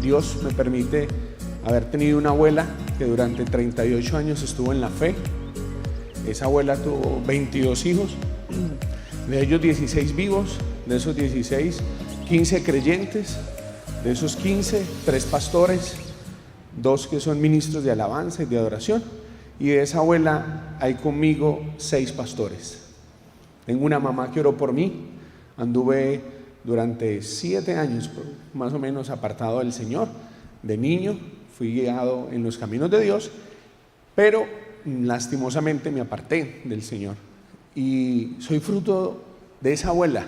Dios me permite haber tenido una abuela que durante 38 años estuvo en la fe. Esa abuela tuvo 22 hijos, de ellos 16 vivos, de esos 16, 15 creyentes, de esos 15, 3 pastores, 2 que son ministros de alabanza y de adoración, y de esa abuela hay conmigo 6 pastores. Tengo una mamá que oró por mí, anduve durante 7 años más o menos apartado del Señor, de niño, fui guiado en los caminos de Dios, pero lastimosamente me aparté del Señor, y soy fruto de esa abuela,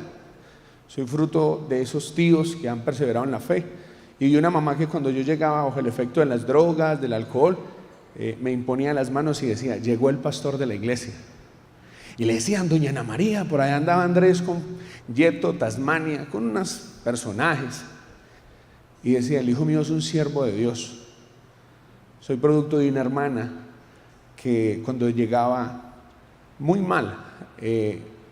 soy fruto de esos tíos que han perseverado en la fe, y de una mamá que cuando yo llegaba bajo el efecto de las drogas, del alcohol, me imponía las manos y decía: llegó el pastor de la iglesia. Y le decían doña Ana María, por allá andaba Andrés con Yeto, Tasmania, con unos personajes, y decía: el hijo mío es un siervo de Dios. Soy producto de una hermana que cuando llegaba muy mal,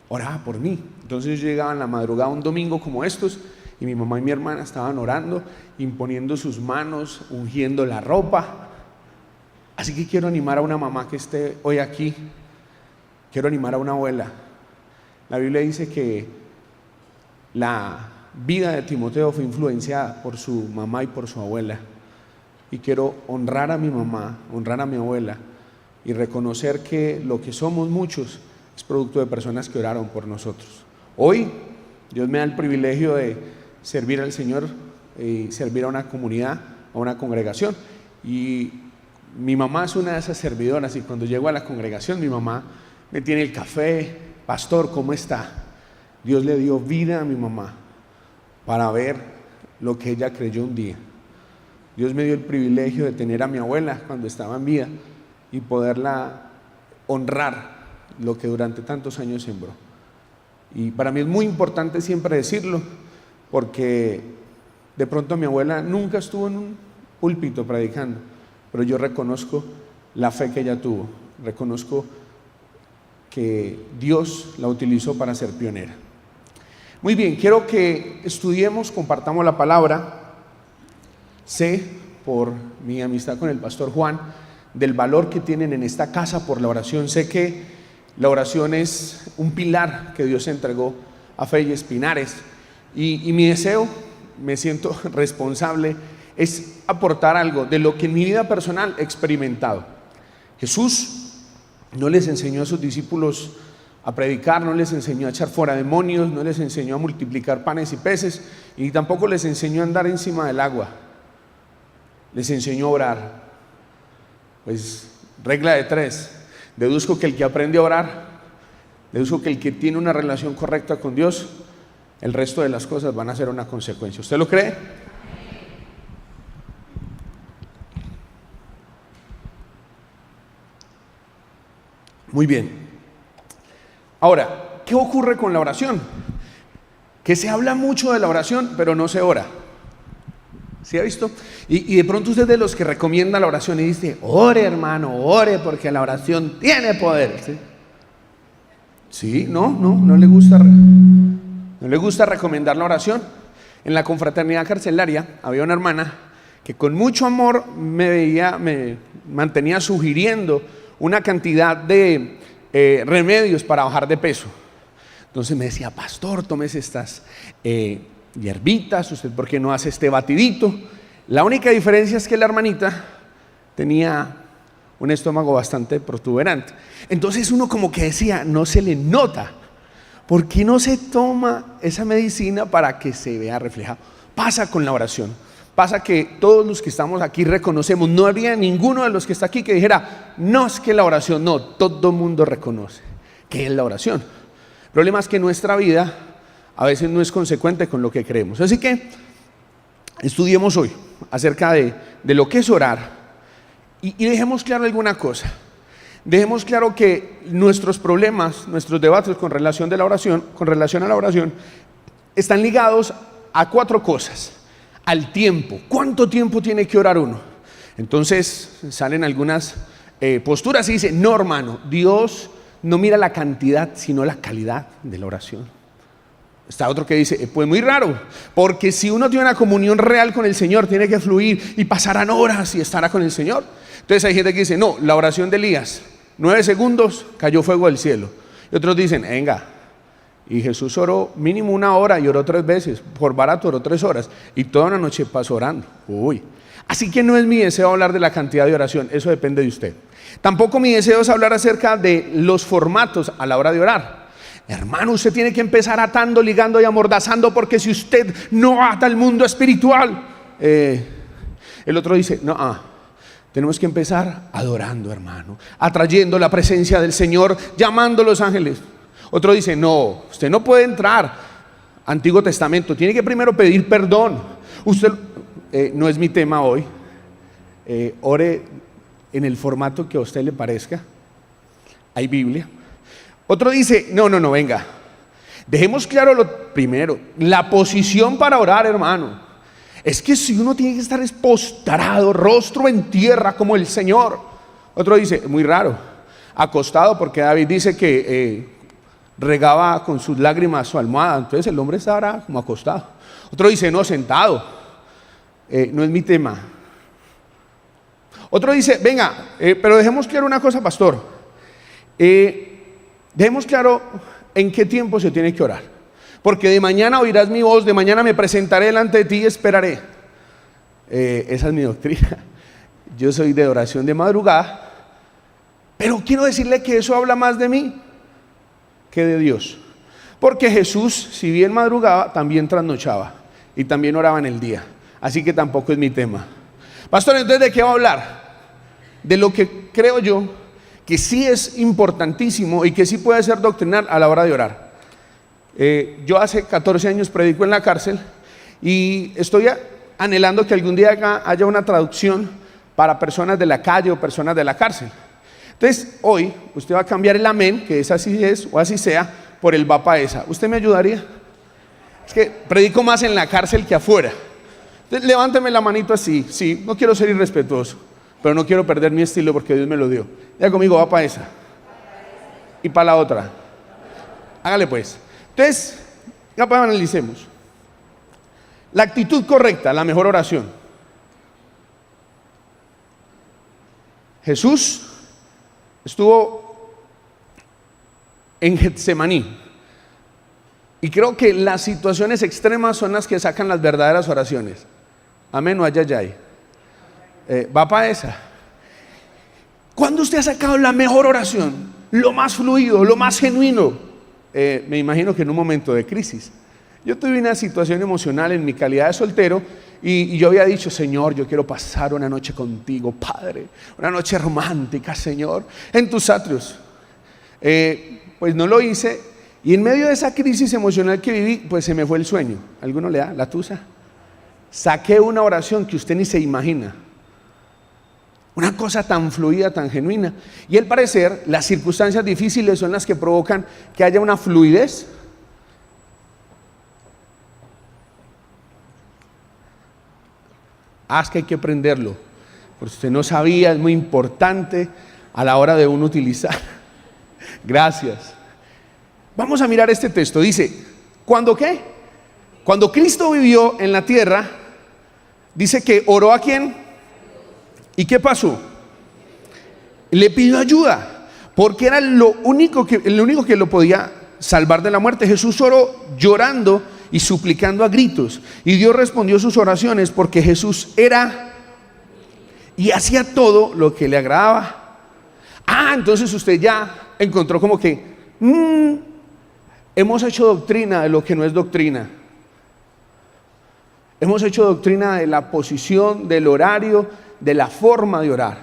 oraba por mí. Entonces yo llegaba en la madrugada un domingo como estos, y mi mamá y mi hermana estaban orando, imponiendo sus manos, ungiendo la ropa. Así que quiero animar a una mamá que esté hoy aquí, quiero animar a una abuela. La Biblia dice que la vida de Timoteo fue influenciada por su mamá y por su abuela, y quiero honrar a mi mamá, honrar a mi abuela, y reconocer que lo que somos muchos es producto de personas que oraron por nosotros. Hoy Dios me da el privilegio de servir al Señor y servir a una comunidad, a una congregación, y mi mamá es una de esas servidoras, y cuando llego a la congregación mi mamá me tiene el café: pastor, ¿cómo está? Dios le dio vida a mi mamá para ver lo que ella creyó un día. Dios me dio el privilegio de tener a mi abuela cuando estaba en vida y poderla honrar lo que durante tantos años sembró. Y para mí es muy importante siempre decirlo, porque de pronto mi abuela nunca estuvo en un púlpito predicando, pero yo reconozco la fe que ella tuvo, reconozco que Dios la utilizó para ser pionera. Muy bien, quiero que estudiemos, compartamos la palabra. Sé, por mi amistad con el pastor Juan, del valor que tienen en esta casa por la oración. Sé que la oración es un pilar que Dios entregó a Fe Espinares, y mi deseo, me siento responsable, es aportar algo de lo que en mi vida personal he experimentado. Jesús no les enseñó a sus discípulos a predicar, no les enseñó a echar fuera demonios, no les enseñó a multiplicar panes y peces, y tampoco les enseñó a andar encima del agua. Les enseñó a orar. Pues regla de 3, deduzco que el que aprende a orar, deduzco que el que tiene una relación correcta con Dios, el resto de las cosas van a ser una consecuencia. ¿Usted lo cree? Muy bien. Ahora, ¿qué ocurre con la oración? Que se habla mucho de la oración, pero no se ora. ¿Sí ha visto? Y de pronto usted es de los que recomienda la oración y dice: ore, hermano, ore, porque la oración tiene poder. ¿Sí? No le gusta recomendar la oración. En la confraternidad carcelaria había una hermana que con mucho amor me mantenía sugiriendo una cantidad de remedios para bajar de peso. Entonces me decía: pastor, tómese estas hierbitas, usted por qué no hace este batidito. La única diferencia es que la hermanita tenía un estómago bastante protuberante. Entonces uno como que decía: no se le nota, ¿por qué no se toma esa medicina para que se vea reflejado? Pasa con la oración, pasa que todos los que estamos aquí reconocemos. No habría ninguno de los que está aquí que dijera: no, es que la oración no. Todo el mundo reconoce que es la oración. El problema es que nuestra vida a veces no es consecuente con lo que creemos. Así que estudiemos hoy acerca de lo que es orar, y dejemos claro alguna cosa. Dejemos claro que nuestros problemas, nuestros debates con relación a la oración, están ligados a 4 cosas. Al tiempo. ¿Cuánto tiempo tiene que orar uno? Entonces salen algunas posturas y dicen: no, hermano, Dios no mira la cantidad, sino la calidad de la oración. Está otro que dice, pues muy raro, porque si uno tiene una comunión real con el Señor, tiene que fluir y pasarán horas y estará con el Señor. Entonces hay gente que dice, no, la oración de Elías, 9 segundos, cayó fuego del cielo. Y otros dicen, venga, y Jesús oró mínimo 1 hora y oró 3 veces, por barato oró 3 horas, y toda una noche pasó orando. Así que no es mi deseo hablar de la cantidad de oración, eso depende de usted. Tampoco mi deseo es hablar acerca de los formatos a la hora de orar. Hermano, usted tiene que empezar atando, ligando y amordazando, porque si usted no ata el mundo espiritual, el otro dice, no, tenemos que empezar adorando, hermano, atrayendo la presencia del Señor, llamando a los ángeles. Otro dice, no, usted no puede entrar, Antiguo Testamento, tiene que primero pedir perdón. Usted, no es mi tema hoy, ore en el formato que a usted le parezca, hay Biblia. Otro dice, no, venga, dejemos claro lo primero, la posición para orar, hermano. Es que si uno tiene que estar postrado, rostro en tierra como el Señor. Otro dice, muy raro, acostado, porque David dice que regaba con sus lágrimas su almohada, entonces el hombre estaba como acostado. Otro dice, no, sentado, no es mi tema. Otro dice, venga, pero dejemos claro una cosa, pastor, dejemos claro en qué tiempo se tiene que orar, porque de mañana oirás mi voz, de mañana me presentaré delante de ti y esperaré. Esa es mi doctrina. Yo soy de oración de madrugada, pero quiero decirle que eso habla más de mí que de Dios, porque Jesús, si bien madrugaba, también trasnochaba y también oraba en el día, así que tampoco es mi tema. Pastor, entonces ¿de qué va a hablar? De lo que creo yo que sí es importantísimo y que sí puede ser doctrinal a la hora de orar. Yo hace 14 años predico en la cárcel y estoy anhelando que algún día acá haya una traducción para personas de la calle o personas de la cárcel. Entonces hoy usted va a cambiar el amén, que es así es o así sea, por el va pa' esa. ¿Usted me ayudaría? Es que predico más en la cárcel que afuera. Entonces levánteme la manito así. Sí, no quiero ser irrespetuoso, pero no quiero perder mi estilo porque Dios me lo dio. Ya conmigo, va para esa. Y para la otra. Hágale pues. Entonces, ya pues analicemos. La actitud correcta, la mejor oración. Jesús estuvo en Getsemaní. Y creo que las situaciones extremas son las que sacan las verdaderas oraciones. Amén o ayayay. Va para esa. ¿Cuándo usted ha sacado la mejor oración? Lo más fluido, lo más genuino. Me imagino que en un momento de crisis. Yo tuve una situación emocional en mi calidad de soltero y yo había dicho, Señor, yo quiero pasar una noche contigo, Padre, una noche romántica, Señor, en tus atrios. Pues no lo hice y en medio de esa crisis emocional que viví, pues se me fue el sueño. ¿Alguno le da la tusa? Saqué una oración que usted ni se imagina. Una cosa tan fluida, tan genuina. Y al parecer, las circunstancias difíciles son las que provocan que haya una fluidez. Es que hay que aprenderlo. Porque usted no sabía, es muy importante a la hora de uno utilizar. Gracias. Vamos a mirar este texto. Dice, ¿cuándo qué? Cuando Cristo vivió en la tierra, dice que oró ¿a quién? ¿Y qué pasó? Le pidió ayuda, porque era el único que lo podía salvar de la muerte. Jesús oró llorando y suplicando a gritos, y Dios respondió sus oraciones porque Jesús era y hacía todo lo que le agradaba. Entonces usted ya encontró como que hemos hecho doctrina de lo que no es doctrina. Hemos hecho doctrina de la posición, del horario, de la forma de orar.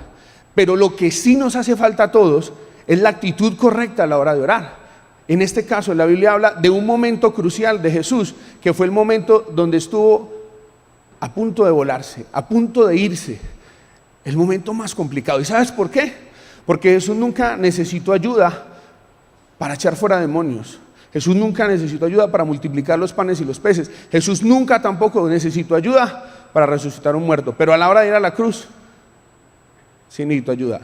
Pero lo que sí nos hace falta a todos es la actitud correcta a la hora de orar. En este caso, la Biblia habla de un momento crucial de Jesús, que fue el momento donde estuvo a punto de volarse, a punto de irse. El momento más complicado. ¿Y sabes por qué? Porque Jesús nunca necesitó ayuda para echar fuera demonios. Jesús nunca necesitó ayuda para multiplicar los panes y los peces. Jesús nunca tampoco necesitó ayuda para resucitar a un muerto. Pero a la hora de ir a la cruz, sí necesitó ayuda.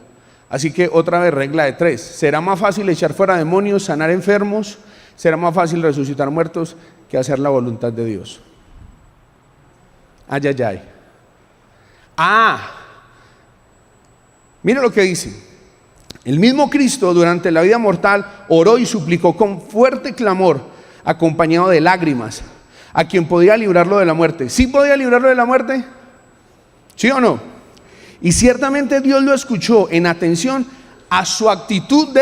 Así que otra vez, regla de 3. Será más fácil echar fuera demonios, sanar enfermos, será más fácil resucitar muertos que hacer la voluntad de Dios. Ay, ay, ay. Mira lo que dice. El mismo Cristo durante la vida mortal oró y suplicó con fuerte clamor, acompañado de lágrimas, a quien podía librarlo de la muerte. ¿Sí podía librarlo de la muerte? ¿Sí o no? Y ciertamente Dios lo escuchó en atención a su actitud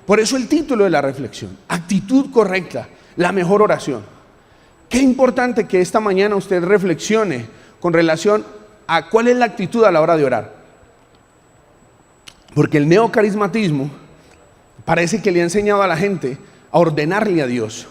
por eso el título de la reflexión, actitud correcta, la mejor oración. Qué importante que esta mañana usted reflexione con relación a cuál es la actitud a la hora de orar. Porque el neocarismatismo parece que le ha enseñado a la gente a ordenarle a Dios.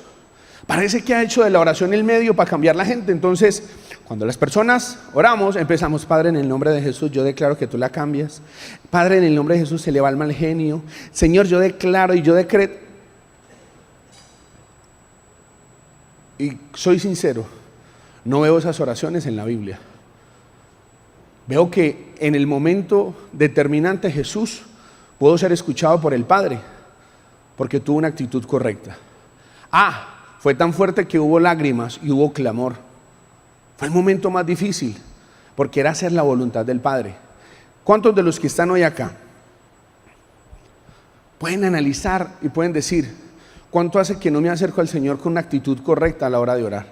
Parece que ha hecho de la oración el medio para cambiar la gente. Entonces, cuando las personas oramos, empezamos: Padre, en el nombre de Jesús, yo declaro que tú la cambias. Padre, en el nombre de Jesús, se le va el mal genio. Señor, yo declaro y yo decreto. Y soy sincero, no veo esas oraciones en la Biblia. Veo que en el momento determinante Jesús pudo ser escuchado por el Padre, porque tuvo una actitud correcta. Fue tan fuerte que hubo lágrimas y hubo clamor. Fue el momento más difícil, porque era hacer la voluntad del Padre. ¿Cuántos de los que están hoy acá pueden analizar y pueden decir: ¿cuánto hace que no me acerco al Señor con una actitud correcta a la hora de orar?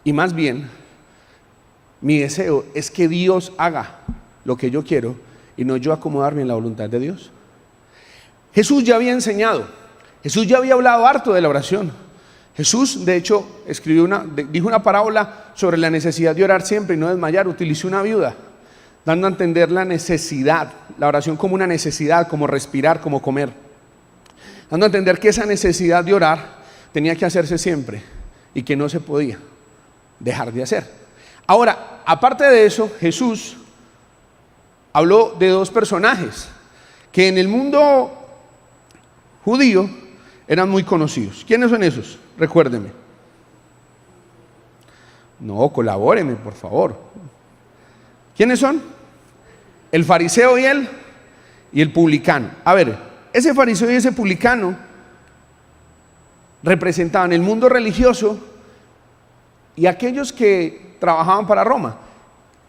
Y más bien, mi deseo es que Dios haga lo que yo quiero y no yo acomodarme en la voluntad de Dios. Jesús ya había enseñado, Jesús ya había hablado harto de la oración. Jesús, de hecho, dijo una parábola sobre la necesidad de orar siempre y no desmayar. Utilizó una viuda, dando a entender la necesidad, la oración como una necesidad, como respirar, como comer. Dando a entender que esa necesidad de orar tenía que hacerse siempre y que no se podía dejar de hacer. Ahora, aparte de eso, Jesús habló de dos personajes que en el mundo judío eran muy conocidos. ¿Quiénes son esos? Recuérdeme. No, colabóreme, por favor. ¿Quiénes son? El fariseo y el publicano. A ver, ese fariseo y ese publicano representaban el mundo religioso y aquellos que trabajaban para Roma.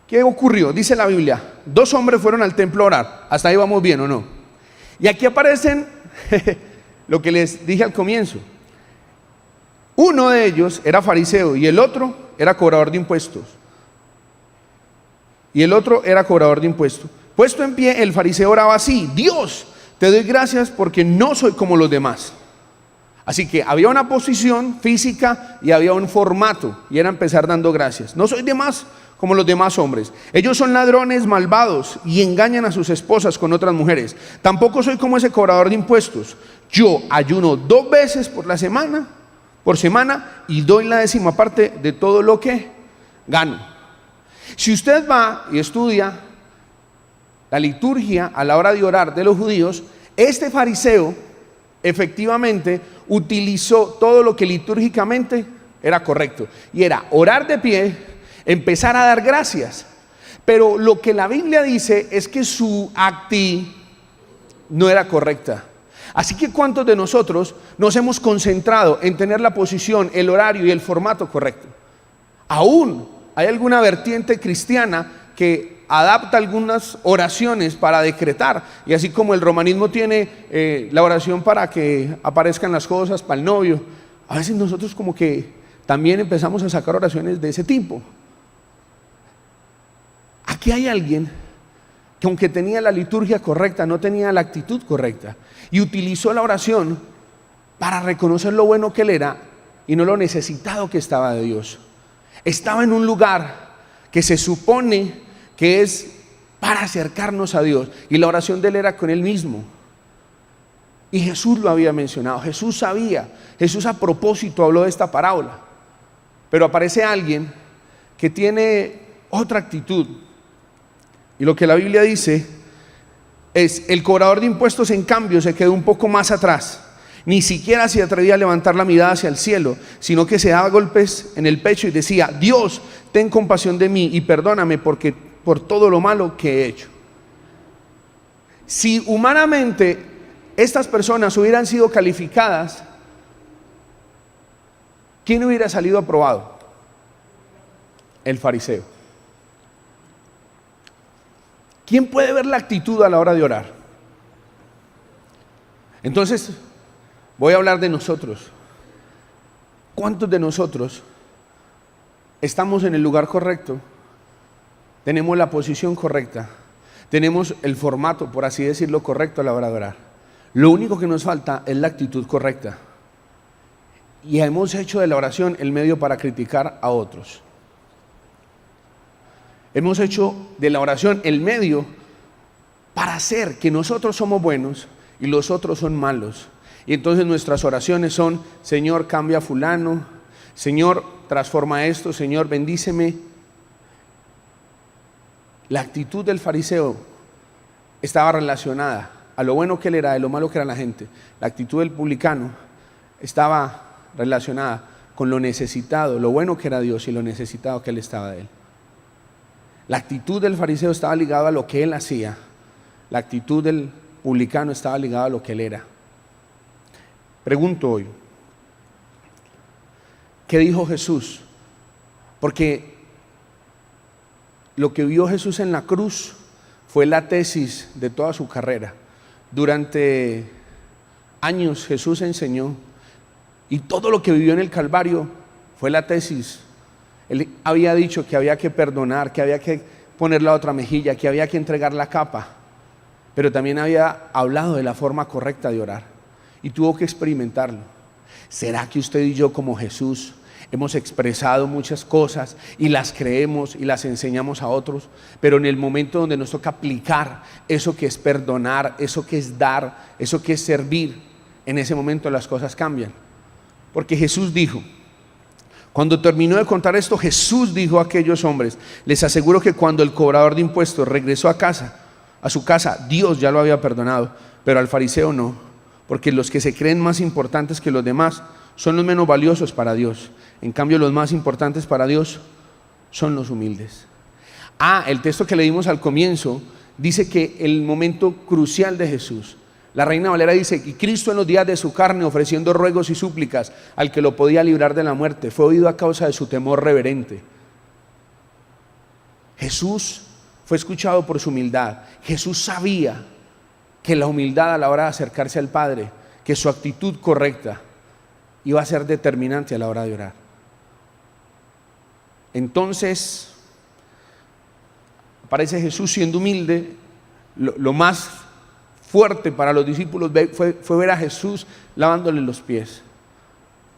¿Qué ocurrió? Dice la Biblia: 2 hombres fueron al templo a orar. Hasta ahí vamos bien, ¿o no? Y aquí aparecen lo que les dije al comienzo. Uno de ellos era fariseo y el otro era cobrador de impuestos. Puesto en pie, el fariseo oraba así: Dios, te doy gracias porque no soy como los demás. Así que había una posición física y había un formato, y era empezar dando gracias. No soy demás como los demás hombres. Ellos son ladrones malvados y engañan a sus esposas con otras mujeres. Tampoco soy como ese cobrador de impuestos. Yo ayuno 2 veces por semana y doy la 10ª parte de todo lo que gano. Si usted va y estudia la liturgia a la hora de orar de los judíos, este fariseo efectivamente utilizó todo lo que litúrgicamente era correcto, y era orar de pie, empezar a dar gracias. Pero lo que la Biblia dice es que su actitud no era correcta. Así que ¿cuántos de nosotros nos hemos concentrado en tener la posición, el horario y el formato correcto? Aún hay alguna vertiente cristiana que adapta algunas oraciones para decretar, y así como el romanismo tiene la oración para que aparezcan las cosas, para el novio, a veces nosotros como que también empezamos a sacar oraciones de ese tipo. Aquí hay alguien que, aunque tenía la liturgia correcta, no tenía la actitud correcta, y utilizó la oración para reconocer lo bueno que él era y no lo necesitado que estaba de Dios. Estaba en un lugar que se supone que es para acercarnos a Dios, y la oración de él era con él mismo. Y Jesús lo había mencionado, Jesús sabía, Jesús a propósito habló de esta parábola. Pero aparece alguien que tiene otra actitud, y lo que la Biblia dice es: el cobrador de impuestos, en cambio, se quedó un poco más atrás. Ni siquiera se atrevía a levantar la mirada hacia el cielo, sino que se daba golpes en el pecho y decía: Dios, ten compasión de mí y perdóname por todo lo malo que he hecho. Si humanamente estas personas hubieran sido calificadas ¿Quién hubiera salido aprobado? El fariseo. ¿Quién puede ver la actitud a la hora de orar? Entonces, voy a hablar de nosotros. ¿Cuántos de nosotros estamos en el lugar correcto? Tenemos la posición correcta. Tenemos el formato, por así decirlo, correcto a la hora de orar. Lo único que nos falta es la actitud correcta. Y hemos hecho de la oración el medio para criticar a otros. Hemos hecho de la oración el medio para hacer que nosotros somos buenos y los otros son malos. Y entonces nuestras oraciones son: Señor, cambia a fulano, Señor, transforma esto, Señor, bendíceme. La actitud del fariseo estaba relacionada a lo bueno que él era, de lo malo que era la gente. La actitud del publicano estaba relacionada con lo necesitado, lo bueno que era Dios y lo necesitado que él estaba de él. La actitud del fariseo estaba ligada a lo que él hacía. La actitud del publicano estaba ligada a lo que él era. Pregunto hoy, ¿qué dijo Jesús? Porque lo que vio Jesús en la cruz fue la tesis de toda su carrera. Durante años Jesús enseñó, y todo lo que vivió en el Calvario fue la tesis. Él había dicho que había que perdonar, que había que poner la otra mejilla, que había que entregar la capa, pero también había hablado de la forma correcta de orar y tuvo que experimentarlo. ¿Será que usted y yo, como Jesús, hemos expresado muchas cosas y las creemos y las enseñamos a otros, pero en el momento donde nos toca aplicar eso que es perdonar, eso que es dar, eso que es servir, en ese momento las cosas cambian? Porque Jesús dijo, cuando terminó de contar esto, Jesús dijo a aquellos hombres: les aseguro que cuando el cobrador de impuestos regresó a su casa, Dios ya lo había perdonado, pero al fariseo no, porque los que se creen más importantes que los demás son los menos valiosos para Dios. En cambio, los más importantes para Dios son los humildes. El texto que leímos al comienzo dice que el momento crucial de Jesús, la Reina Valera dice: y Cristo en los días de su carne, ofreciendo ruegos y súplicas al que lo podía librar de la muerte, fue oído a causa de su temor reverente. Jesús fue escuchado por su humildad. Jesús sabía que la humildad a la hora de acercarse al Padre, que su actitud correcta iba a ser determinante a la hora de orar. Entonces aparece Jesús siendo humilde. Lo más fuerte para los discípulos fue ver a Jesús lavándole los pies.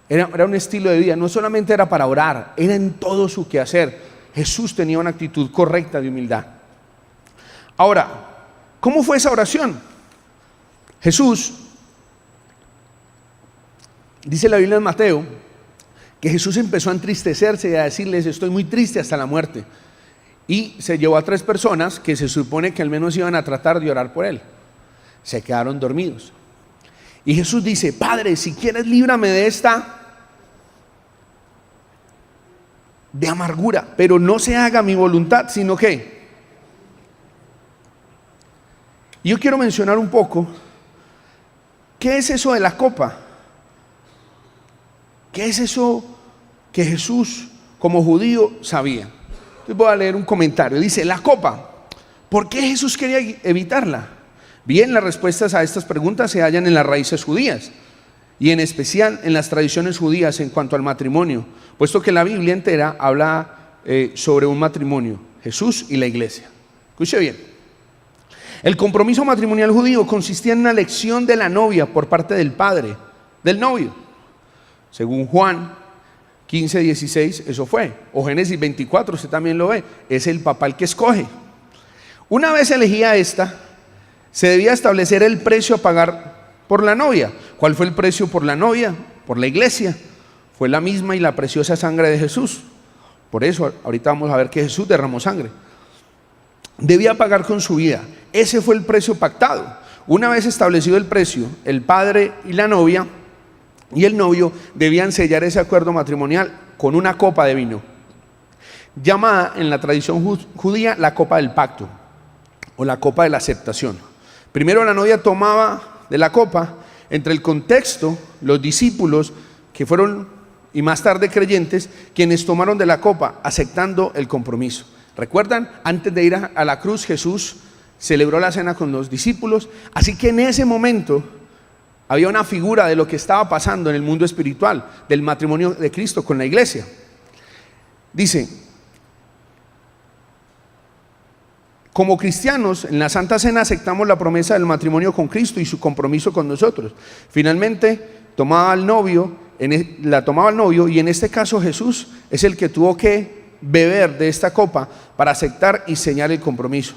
Era un estilo de vida, no solamente era para orar, era en todo su quehacer. Jesús tenía una actitud correcta de humildad. Ahora, ¿cómo fue esa oración? Jesús, dice la Biblia en Mateo, que Jesús empezó a entristecerse y a decirles: estoy muy triste hasta la muerte. Y se llevó a 3 personas que se supone que al menos iban a tratar de orar por él. Se quedaron dormidos. Y Jesús dice: Padre, si quieres, líbrame de esta de amargura, pero no se haga mi voluntad, sino que. Yo quiero mencionar un poco, ¿qué es eso de la copa? ¿Qué es eso que Jesús como judío sabía? Entonces voy a leer un comentario. Dice: la copa, ¿por qué Jesús quería evitarla? Bien, las respuestas a estas preguntas se hallan en las raíces judías y en especial en las tradiciones judías en cuanto al matrimonio, puesto que la Biblia entera habla sobre un matrimonio, Jesús y la iglesia. Escuche bien. El compromiso matrimonial judío consistía en una elección de la novia por parte del padre del novio. Según Juan 15:16, eso fue. O Génesis 24, usted también lo ve. Es el papá el que escoge. Una vez elegía esta, se debía establecer el precio a pagar por la novia. ¿Cuál fue el precio por la novia? Por la iglesia. Fue la misma y la preciosa sangre de Jesús. Por eso ahorita vamos a ver que Jesús derramó sangre. Debía pagar con su vida. Ese fue el precio pactado. Una vez establecido el precio, el padre y la novia y el novio debían sellar ese acuerdo matrimonial con una copa de vino, llamada en la tradición judía la copa del pacto o la copa de la aceptación. Primero la novia tomaba de la copa. Entre el contexto, los discípulos que fueron y más tarde creyentes, quienes tomaron de la copa aceptando el compromiso. ¿Recuerdan? Antes de ir a la cruz, Jesús celebró la cena con los discípulos, así que en ese momento había una figura de lo que estaba pasando en el mundo espiritual, del matrimonio de Cristo con la iglesia. Dice: como cristianos, en la Santa Cena aceptamos la promesa del matrimonio con Cristo y su compromiso con nosotros. Finalmente, la tomaba el novio, y en este caso Jesús es el que tuvo que beber de esta copa para aceptar y sellar el compromiso.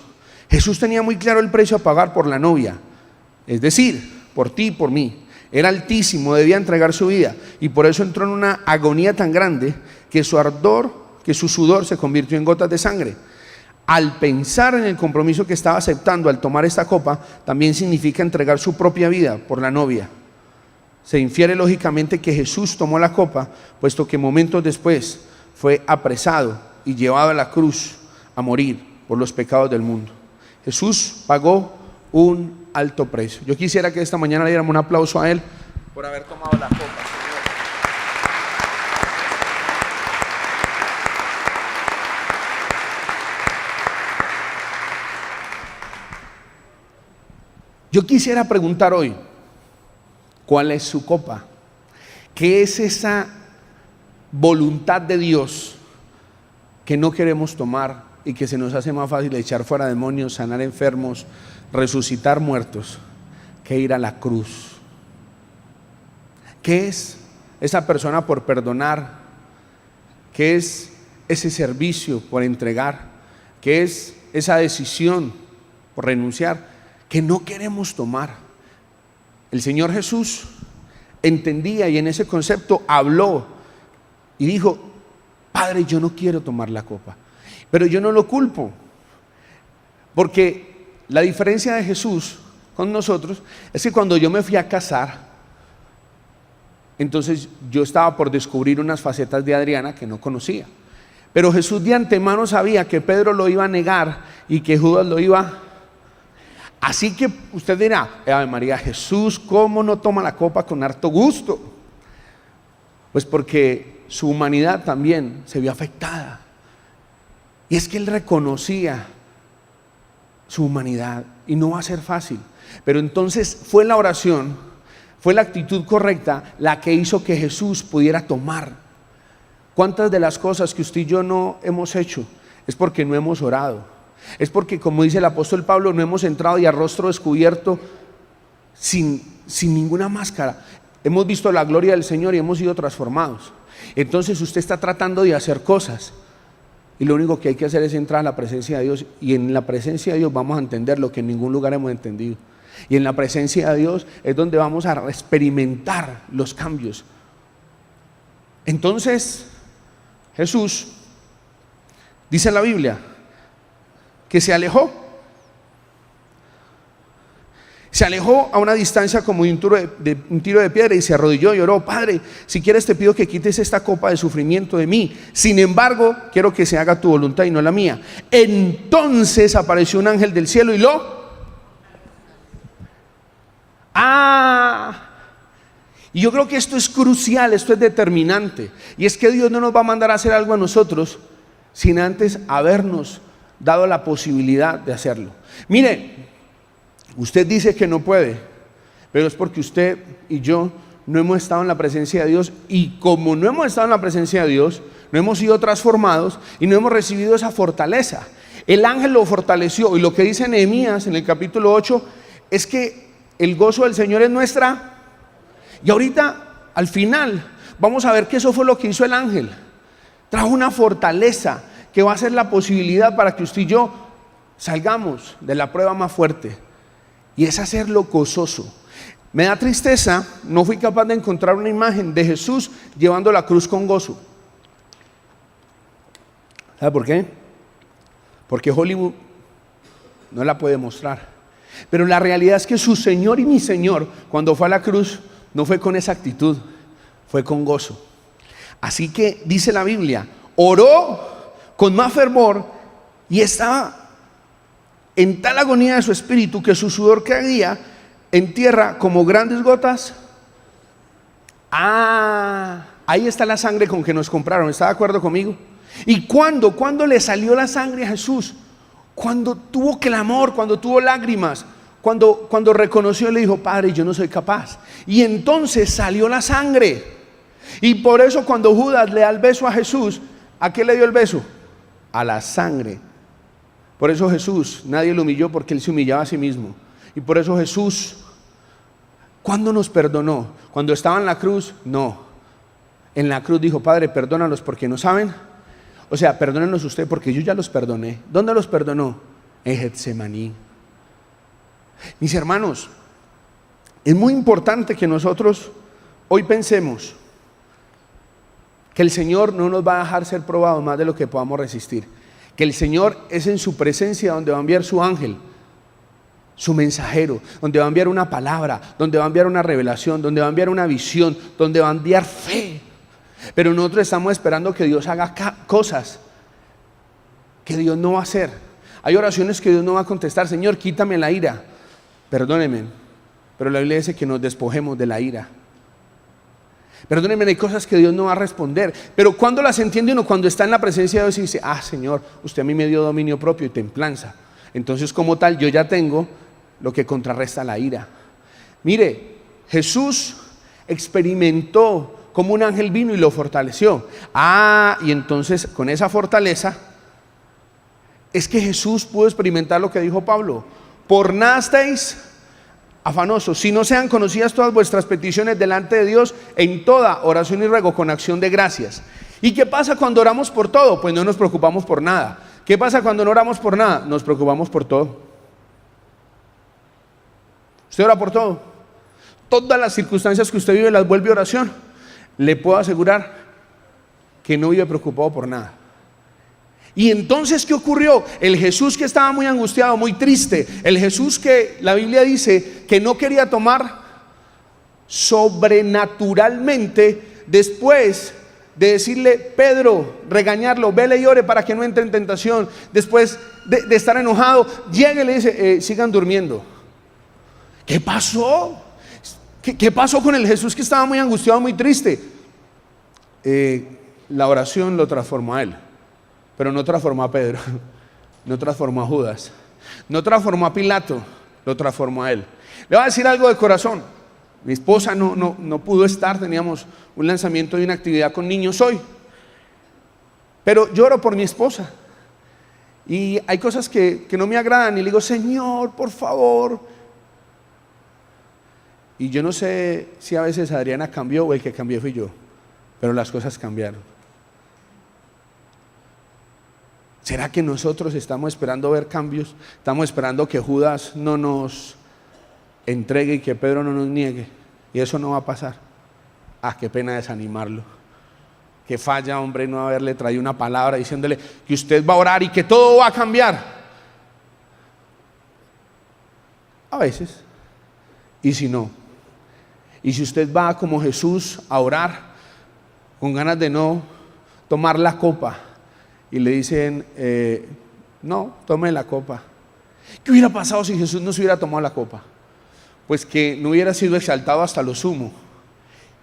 Jesús tenía muy claro el precio a pagar por la novia, es decir, por ti y por mí. Era altísimo, debía entregar su vida, y por eso entró en una agonía tan grande que su sudor se convirtió en gotas de sangre. Al pensar en el compromiso que estaba aceptando al tomar esta copa, también significa entregar su propia vida por la novia. Se infiere lógicamente que Jesús tomó la copa, puesto que momentos después fue apresado y llevado a la cruz a morir por los pecados del mundo. Jesús pagó un alto precio. Yo quisiera que esta mañana le diéramos un aplauso a Él por haber tomado la copa. Yo quisiera preguntar hoy, ¿cuál es su copa? ¿Qué es esa voluntad de Dios que no queremos tomar y que se nos hace más fácil echar fuera demonios, sanar enfermos, resucitar muertos, que ir a la cruz? ¿Qué es esa persona por perdonar? ¿Qué es ese servicio por entregar? ¿Qué es esa decisión por renunciar que no queremos tomar? El Señor Jesús entendía y en ese concepto habló y dijo: Padre, yo no quiero tomar la copa. Pero yo no lo culpo, porque la diferencia de Jesús con nosotros es que cuando yo me fui a casar, entonces yo estaba por descubrir unas facetas de Adriana que no conocía. Pero Jesús de antemano sabía que Pedro lo iba a negar y que Judas lo iba. Así que usted dirá: Ave María, Jesús, ¿cómo no toma la copa con harto gusto? Pues porque su humanidad también se vio afectada. Y es que Él reconocía su humanidad y no va a ser fácil. Pero entonces fue la oración, fue la actitud correcta la que hizo que Jesús pudiera tomar. ¿Cuántas de las cosas que usted y yo no hemos hecho es porque no hemos orado? Es porque, como dice el apóstol Pablo, no hemos entrado y a rostro descubierto, sin ninguna máscara, hemos visto la gloria del Señor y hemos sido transformados. Entonces usted está tratando de hacer cosas y lo único que hay que hacer es entrar a la presencia de Dios, y en la presencia de Dios vamos a entender lo que en ningún lugar hemos entendido, y en la presencia de Dios es donde vamos a experimentar los cambios. Entonces Jesús, dice la Biblia, que se alejó a una distancia como de un tiro de piedra, y se arrodilló y oró: Padre, si quieres te pido que quites esta copa de sufrimiento de mí, sin embargo quiero que se haga tu voluntad y no la mía. Entonces apareció un ángel del cielo y y yo creo que esto es crucial, esto es determinante, y es que Dios no nos va a mandar a hacer algo a nosotros sin antes habernos dado la posibilidad de hacerlo. Mire, usted dice que no puede, pero es porque usted y yo no hemos estado en la presencia de Dios, y como no hemos estado en la presencia de Dios, no hemos sido transformados y no hemos recibido esa fortaleza. El ángel lo fortaleció, y lo que dice Nehemías en el capítulo 8 es que el gozo del Señor es nuestra. Y ahorita al final vamos a ver que eso fue lo que hizo el ángel. Trajo una fortaleza que va a ser la posibilidad para que usted y yo salgamos de la prueba más fuerte, y es hacerlo gozoso. Me da tristeza, no fui capaz de encontrar una imagen de Jesús llevando la cruz con gozo. ¿Sabe por qué? Porque Hollywood no la puede mostrar. Pero la realidad es que su Señor y mi Señor, cuando fue a la cruz, no fue con esa actitud, fue con gozo. Así que dice la Biblia, oró con más fervor y estaba en tal agonía de su espíritu que su sudor caía en tierra como grandes gotas. Ahí está la sangre con que nos compraron. ¿Está de acuerdo conmigo? ¿Y cuándo le salió la sangre a Jesús? Cuando tuvo clamor, cuando tuvo lágrimas, cuando reconoció y le dijo: Padre, yo no soy capaz. Y entonces salió la sangre. Y por eso cuando Judas le da el beso a Jesús, ¿a qué le dio el beso? A la sangre. Por eso Jesús, nadie lo humilló, porque él se humillaba a sí mismo. Y por eso Jesús, ¿cuándo nos perdonó? ¿Cuando estaba en la cruz? No. En la cruz dijo: Padre, perdónalos porque no saben. O sea, perdónenos usted porque yo ya los perdoné. ¿Dónde los perdonó? En Getsemaní. Mis hermanos, es muy importante que nosotros hoy pensemos que el Señor no nos va a dejar ser probados más de lo que podamos resistir. Que el Señor es en su presencia donde va a enviar su ángel, su mensajero, donde va a enviar una palabra, donde va a enviar una revelación, donde va a enviar una visión, donde va a enviar fe. Pero nosotros estamos esperando que Dios haga cosas que Dios no va a hacer. Hay oraciones que Dios no va a contestar. Señor, quítame la ira. Perdóneme, pero la Biblia dice que nos despojemos de la ira. Perdónenme, hay cosas que Dios no va a responder. Pero cuando las entiende uno, cuando está en la presencia de Dios y dice: ah, Señor, usted a mí me dio dominio propio y templanza. Entonces, como tal, yo ya tengo lo que contrarresta la ira. Mire, Jesús experimentó como un ángel vino y lo fortaleció. Y entonces con esa fortaleza es que Jesús pudo experimentar lo que dijo Pablo: por nada estéis afanosos, si no sean conocidas todas vuestras peticiones delante de Dios en toda oración y ruego con acción de gracias. ¿Y qué pasa cuando oramos por todo? Pues no nos preocupamos por nada. ¿Qué pasa cuando no oramos por nada? Nos preocupamos por todo. ¿Usted ora por todo? Todas las circunstancias que usted vive las vuelve oración. Le puedo asegurar que no vive preocupado por nada. Y entonces, ¿qué ocurrió? El Jesús que estaba muy angustiado, muy triste, el Jesús que la Biblia dice que no quería tomar, sobrenaturalmente, después de decirle: Pedro, regañarlo, vele y ore para que no entre en tentación, después de estar enojado, llega y le dice: sigan durmiendo. ¿Qué pasó? ¿Qué pasó con el Jesús que estaba muy angustiado, muy triste? La oración lo transformó a él, pero no transformó a Pedro, no transformó a Judas, no transformó a Pilato, lo transformó a él. Le voy a decir algo de corazón. Mi esposa no pudo estar, teníamos un lanzamiento de una actividad con niños hoy, pero lloro por mi esposa. Y hay cosas que no me agradan y le digo: Señor, por favor. Y yo no sé si a veces Adriana cambió o el que cambió fui yo, pero las cosas cambiaron. ¿Será que nosotros estamos esperando ver cambios? Estamos esperando que Judas no nos entregue y que Pedro no nos niegue, y eso no va a pasar. Qué pena desanimarlo. Que falla, hombre, no haberle traído una palabra diciéndole que usted va a orar y que todo va a cambiar. A veces. Y si no, y si usted va como Jesús a orar con ganas de no tomar la copa y le dicen: no, tome la copa. ¿Qué hubiera pasado si Jesús no se hubiera tomado la copa? Pues que no hubiera sido exaltado hasta lo sumo.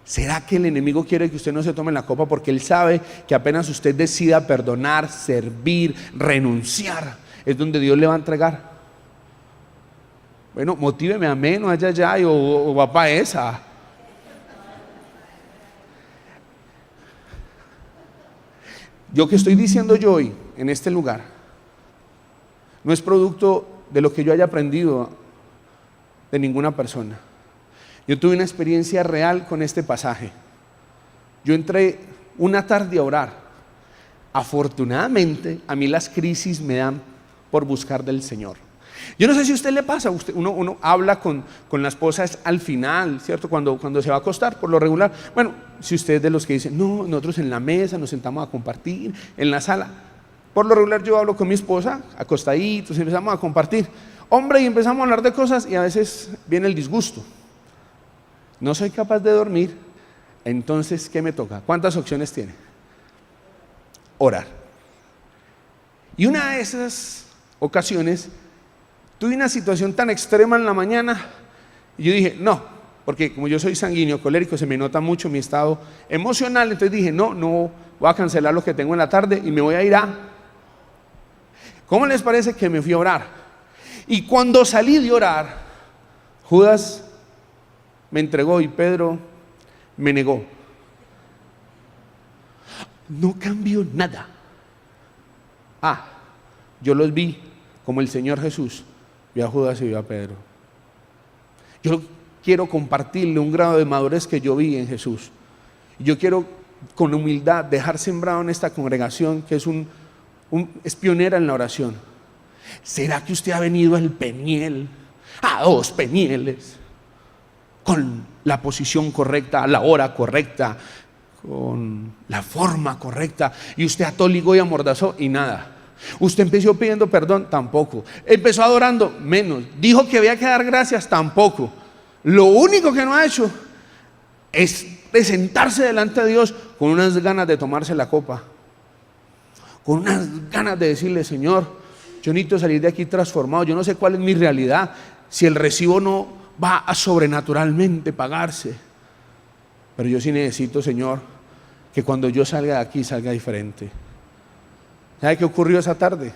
¿Será que el enemigo quiere que usted no se tome la copa? Porque él sabe que apenas usted decida perdonar, servir, renunciar, es donde Dios le va a entregar. Bueno, motíveme, amén, no allá o va para esa. Lo que estoy diciendo yo hoy en este lugar no es producto de lo que yo haya aprendido de ninguna persona. Yo tuve una experiencia real con este pasaje. Yo entré una tarde a orar. Afortunadamente, a mí las crisis me dan por buscar del Señor. Yo no sé si a usted le pasa, uno habla con la esposa al final, ¿cierto? Cuando se va a acostar, por lo regular. Bueno, si usted es de los que dicen: no, nosotros en la mesa nos sentamos a compartir, en la sala. Por lo regular yo hablo con mi esposa, acostaditos, empezamos a compartir. Hombre, y empezamos a hablar de cosas y a veces viene el disgusto. No soy capaz de dormir, entonces, ¿qué me toca? ¿Cuántas opciones tiene? Orar. Y una de esas ocasiones, tuve una situación tan extrema en la mañana y yo dije: no, porque como yo soy sanguíneo colérico, se me nota mucho mi estado emocional. Entonces dije, no voy a cancelar lo que tengo en la tarde y me voy a ir a... ¿Cómo les parece que me fui a orar? Y cuando salí de orar, Judas me entregó y Pedro me negó. No cambió nada. Yo los vi como el Señor Jesús vio a Judas y vio a Pedro. Yo quiero compartirle un grado de madurez que yo vi en Jesús. Yo quiero con humildad dejar sembrado en esta congregación que es pionera en la oración. ¿Será que usted ha venido al Peniel, a 2 Penieles, con la posición correcta, a la hora correcta, con la forma correcta, y usted atóligó y amordazó y nada? Usted empezó pidiendo perdón, tampoco. Empezó adorando, menos. Dijo que había que dar gracias, tampoco. Lo único que no ha hecho es presentarse delante de Dios con unas ganas de tomarse la copa, con unas ganas de decirle: Señor, yo necesito salir de aquí transformado. Yo no sé cuál es mi realidad, si el recibo no va a sobrenaturalmente pagarse, pero yo sí necesito, Señor, que cuando yo salga de aquí salga diferente. ¿Sabe qué ocurrió esa tarde?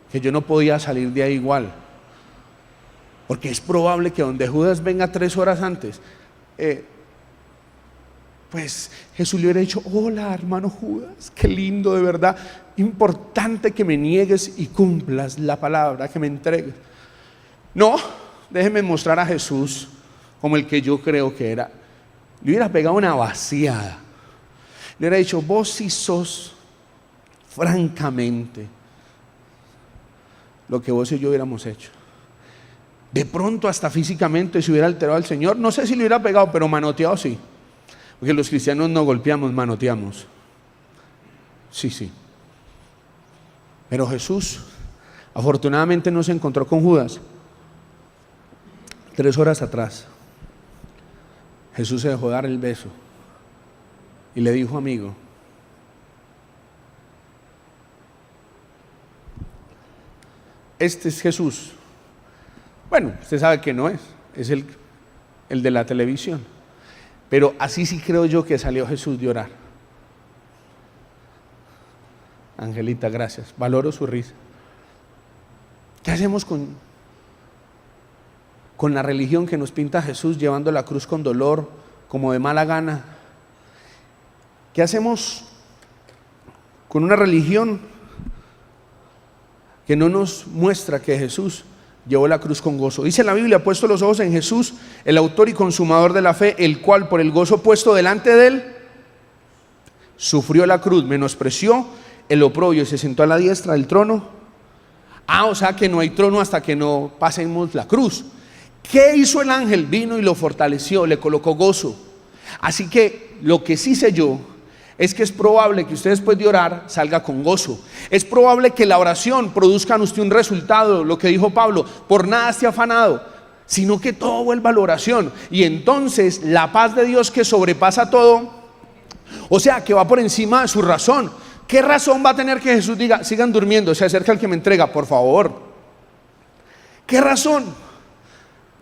Que yo no podía salir de ahí igual, porque es probable que donde Judas venga 3 horas antes, pues Jesús le hubiera dicho: hola, hermano Judas, qué lindo, de verdad, importante que me niegues y cumplas la palabra, que me entregues. No, déjeme mostrar a Jesús como el que yo creo que era. Le hubiera pegado una vaciada, le hubiera dicho: vos sí sos francamente lo que vos y yo hubiéramos hecho. De pronto hasta físicamente se hubiera alterado al Señor. No sé si le hubiera pegado, pero manoteado sí, porque los cristianos no golpeamos, manoteamos. Sí. Pero Jesús afortunadamente no se encontró con Judas. 3 horas atrás Jesús se dejó dar el beso y le dijo: amigo, este es Jesús. Bueno, usted sabe que no es el de la televisión, pero así sí creo yo que salió Jesús de orar. Angelita, gracias, valoro su risa. ¿Qué hacemos con la religión que nos pinta Jesús llevando la cruz con dolor, como de mala gana? ¿Qué hacemos con una religión que no nos muestra que Jesús llevó la cruz con gozo? Dice la Biblia: puesto los ojos en Jesús, el autor y consumador de la fe, el cual por el gozo puesto delante de él sufrió la cruz, menospreció el oprobio y se sentó a la diestra del trono. O sea que no hay trono hasta que no pasemos la cruz. ¿Qué hizo el ángel? Vino y lo fortaleció, le colocó gozo. Así que lo que sí sé yo es que es probable que usted después de orar salga con gozo. Es probable que la oración produzca en usted un resultado, lo que dijo Pablo: por nada esté afanado, sino que todo vuelva a la oración. Y entonces la paz de Dios, que sobrepasa todo, o sea, que va por encima de su razón. ¿Qué razón va a tener que Jesús diga: sigan durmiendo, se acerca el que me entrega, por favor? ¿Qué razón?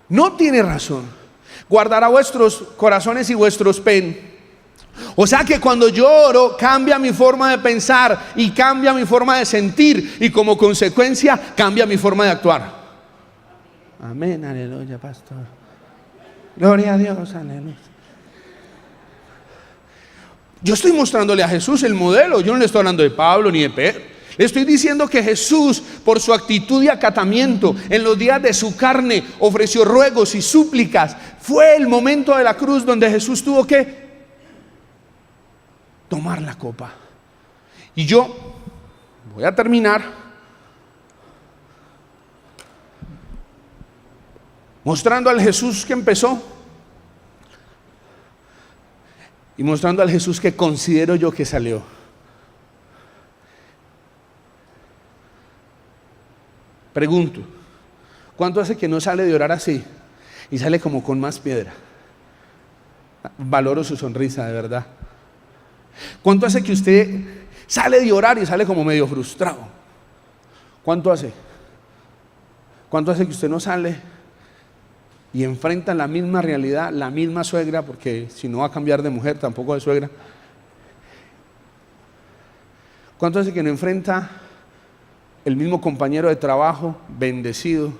No tiene razón. Guardará vuestros corazones y vuestros O sea que cuando yo oro, cambia mi forma de pensar y cambia mi forma de sentir, y como consecuencia cambia mi forma de actuar. Amén, aleluya, pastor. Gloria a Dios, aleluya. Yo estoy mostrándole a Jesús el modelo. Yo no le estoy hablando de Pablo ni de Pedro. Le estoy diciendo que Jesús, por su actitud y acatamiento, en los días de su carne ofreció ruegos y súplicas. Fue el momento de la cruz donde Jesús tuvo que tomar la copa. Y yo voy a terminar mostrando al Jesús que empezó y mostrando al Jesús que considero yo que salió. Pregunto: ¿cuánto hace que no sale de orar así y sale como con más piedra? Valoro su sonrisa, de verdad. ¿Cuánto hace que usted sale de orar y sale como medio frustrado? ¿Cuánto hace? ¿Cuánto hace que usted no sale y enfrentan la misma realidad, la misma suegra, porque si no va a cambiar de mujer, tampoco de suegra. ¿Cuánto hace que no enfrenta el mismo compañero de trabajo, bendecido,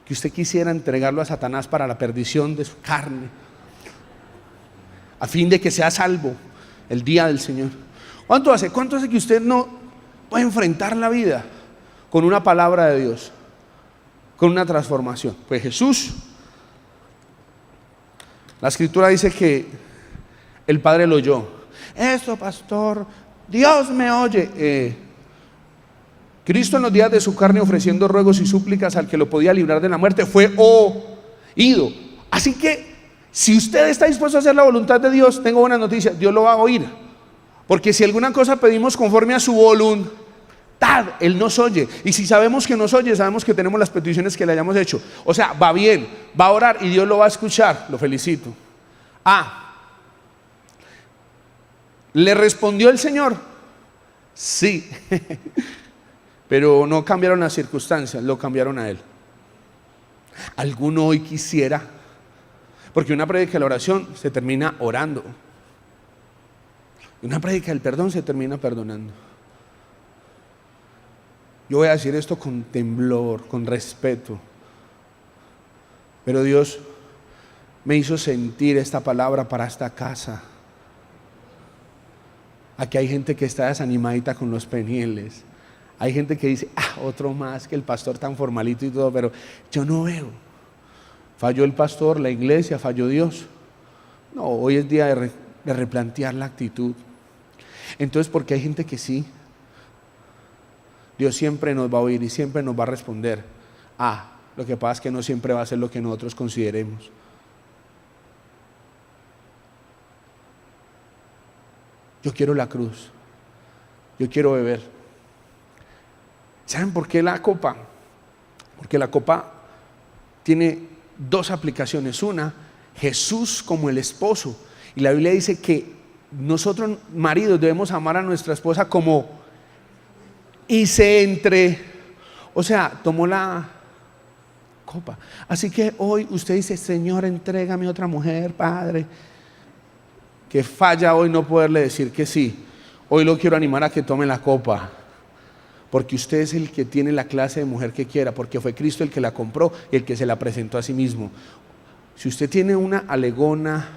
que usted quisiera entregarlo a Satanás para la perdición de su carne, a fin de que sea salvo el día del Señor? ¿Cuánto hace que usted no puede enfrentar la vida con una palabra de Dios, con una transformación? Pues Jesús, la Escritura dice que el Padre lo oyó. Eso, pastor, Dios me oye. Cristo en los días de su carne, ofreciendo ruegos y súplicas al que lo podía librar de la muerte, fue oído. Así que si usted está dispuesto a hacer la voluntad de Dios, tengo buenas noticias, Dios lo va a oír. Porque si alguna cosa pedimos conforme a su voluntad, Él nos oye. Y si sabemos que nos oye, sabemos que tenemos las peticiones que le hayamos hecho. O sea, va bien, va a orar y Dios lo va a escuchar. Lo felicito. ¿Le respondió el Señor? Sí. Pero no cambiaron las circunstancias, lo cambiaron a Él. ¿Alguno hoy quisiera? Porque una prédica de la oración se termina orando. Una prédica del perdón se termina perdonando. Yo voy a decir esto con temblor, con respeto. Pero Dios me hizo sentir esta palabra para esta casa. Aquí hay gente que está desanimadita con los penieles. Hay gente que dice, otro más, que el pastor tan formalito y todo, pero yo no veo. Falló el pastor, la iglesia, falló Dios. No, hoy es día de replantear la actitud. Entonces, porque hay gente que sí, Dios siempre nos va a oír y siempre nos va a responder. Lo que pasa es que no siempre va a ser lo que nosotros consideremos. Yo quiero la cruz. Yo quiero beber. ¿Saben por qué la copa? Porque la copa tiene dos aplicaciones. Una, Jesús como el esposo. Y la Biblia dice que nosotros, maridos, debemos amar a nuestra esposa como... O sea, tomó la copa. Así que hoy usted dice, Señor, entrégame otra mujer, Padre. Que falla hoy no poderle decir que sí. Hoy lo quiero animar a que tome la copa. Porque usted es el que tiene la clase de mujer que quiera, porque fue Cristo el que la compró y el que se la presentó a sí mismo. Si usted tiene una alegona,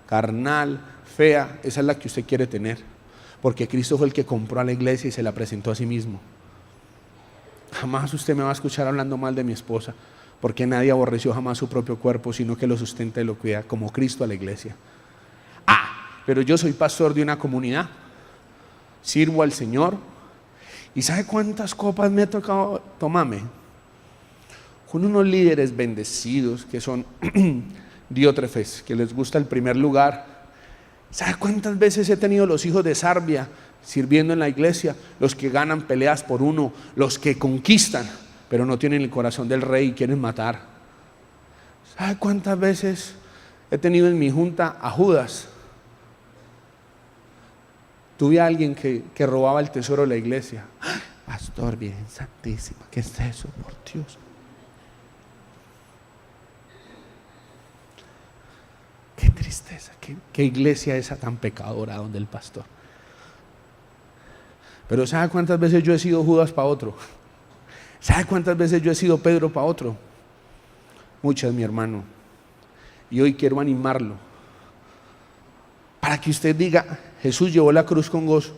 carnal, fea, esa es la que usted quiere tener, porque Cristo fue el que compró a la iglesia y se la presentó a sí mismo. Jamás usted me va a escuchar hablando mal de mi esposa, porque nadie aborreció jamás su propio cuerpo, sino que lo sustenta y lo cuida, como Cristo a la iglesia. Pero yo soy pastor de una comunidad, sirvo al Señor. ¿Y sabe cuántas copas me ha tocado tomarme? Con unos líderes bendecidos que son diótrefes, que les gusta el primer lugar. ¿Sabe cuántas veces he tenido los hijos de Sarbia sirviendo en la iglesia? Los que ganan peleas por uno, los que conquistan, pero no tienen el corazón del rey y quieren matar. ¿Sabe cuántas veces he tenido en mi junta a Judas? Tuve a alguien que robaba el tesoro de la iglesia. Pastor, bien santísima, ¿qué es eso? Por Dios. Qué tristeza, qué iglesia esa tan pecadora donde el pastor. Pero ¿sabe cuántas veces yo he sido Judas para otro? ¿Sabe cuántas veces yo he sido Pedro para otro? Muchas, mi hermano. Y hoy quiero animarlo para que usted diga, Jesús llevó la cruz con gozo.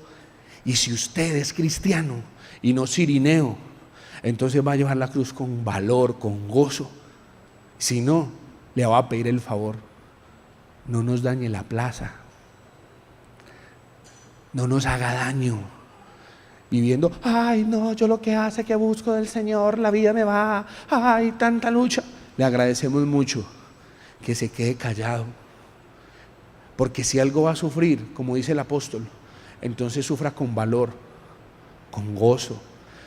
Y si usted es cristiano y no cirineo, entonces va a llevar la cruz con valor, con gozo. Si no, le va a pedir el favor: no nos dañe la plaza, no nos haga daño viviendo, no, yo lo que hace que busco del Señor, la vida me va, tanta lucha. Le agradecemos mucho que se quede callado, porque si algo va a sufrir, como dice el apóstol, entonces sufra con valor, con gozo,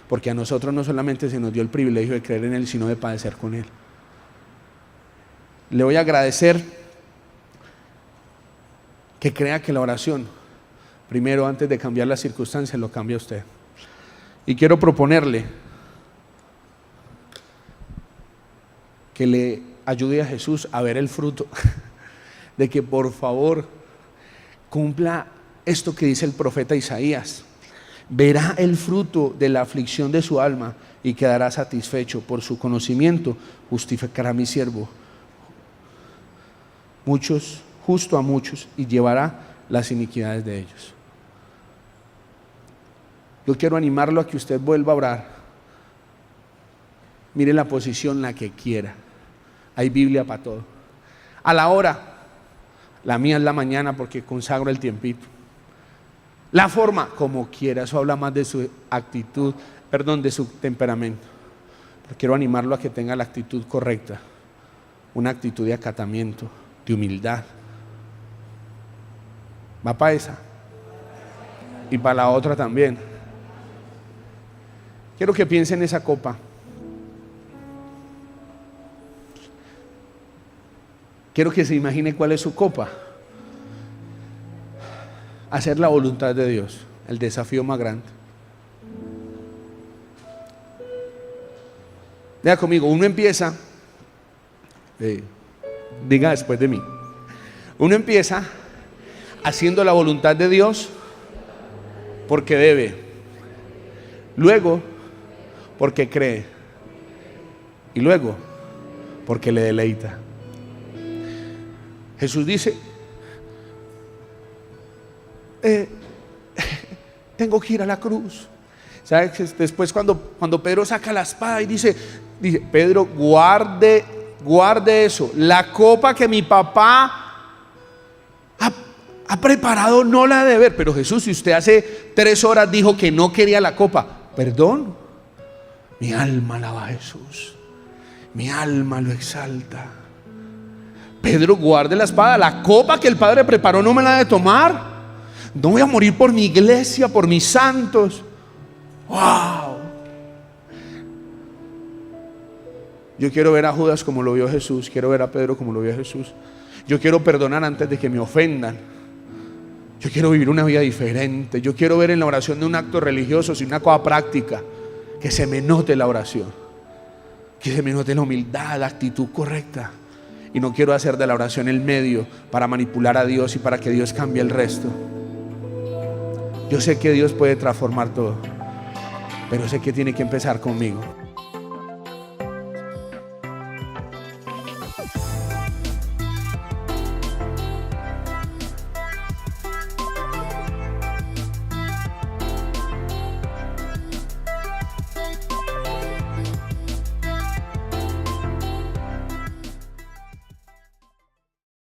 porque a nosotros no solamente se nos dio el privilegio de creer en Él, sino de padecer con Él. Le voy a agradecer que crea que la oración, primero, antes de cambiar las circunstancias, lo cambia usted. Y quiero proponerle que le ayude a Jesús a ver el fruto, de que por favor cumpla esto que dice el profeta Isaías. Verá el fruto de la aflicción de su alma y quedará satisfecho. Por su conocimiento justificará a mi siervo justo a muchos, y llevará las iniquidades de ellos. Yo quiero animarlo a que usted vuelva a orar. Mire la posición la que quiera. Hay Biblia para todo. A la hora, la mía es la mañana porque consagro el tiempito. La forma, como quiera, eso habla más de su actitud, de su temperamento. Pero quiero animarlo a que tenga la actitud correcta, una actitud de acatamiento, de humildad. Va para esa y para la otra también. Quiero que piense en esa copa. Quiero que se imagine cuál es su copa. Hacer la voluntad de Dios, el desafío más grande. Vea conmigo, uno empieza, diga después de mí, uno empieza haciendo la voluntad de Dios porque debe, luego porque cree y luego porque le deleita. Jesús dice, tengo que ir a la cruz. ¿Sabes? Después cuando Pedro saca la espada y dice, Pedro, guarde eso, la copa que mi papá ha preparado no la debe ver. Pero Jesús, si usted hace 3 horas dijo que no quería la copa, perdón, mi alma alaba a Jesús, mi alma lo exalta. Pedro, guarde la espada, la copa que el Padre preparó no me la ha de tomar. No voy a morir por mi iglesia, por mis santos. ¡Wow! Yo quiero ver a Judas como lo vio Jesús. Quiero ver a Pedro como lo vio Jesús. Yo quiero perdonar antes de que me ofendan. Yo quiero vivir una vida diferente. Yo quiero ver en la oración de un acto religioso, sino una cosa práctica. Que se me note la oración, que se me note la humildad, la actitud correcta. Y no quiero hacer de la oración el medio para manipular a Dios y para que Dios cambie el resto. Yo sé que Dios puede transformar todo, pero sé que tiene que empezar conmigo.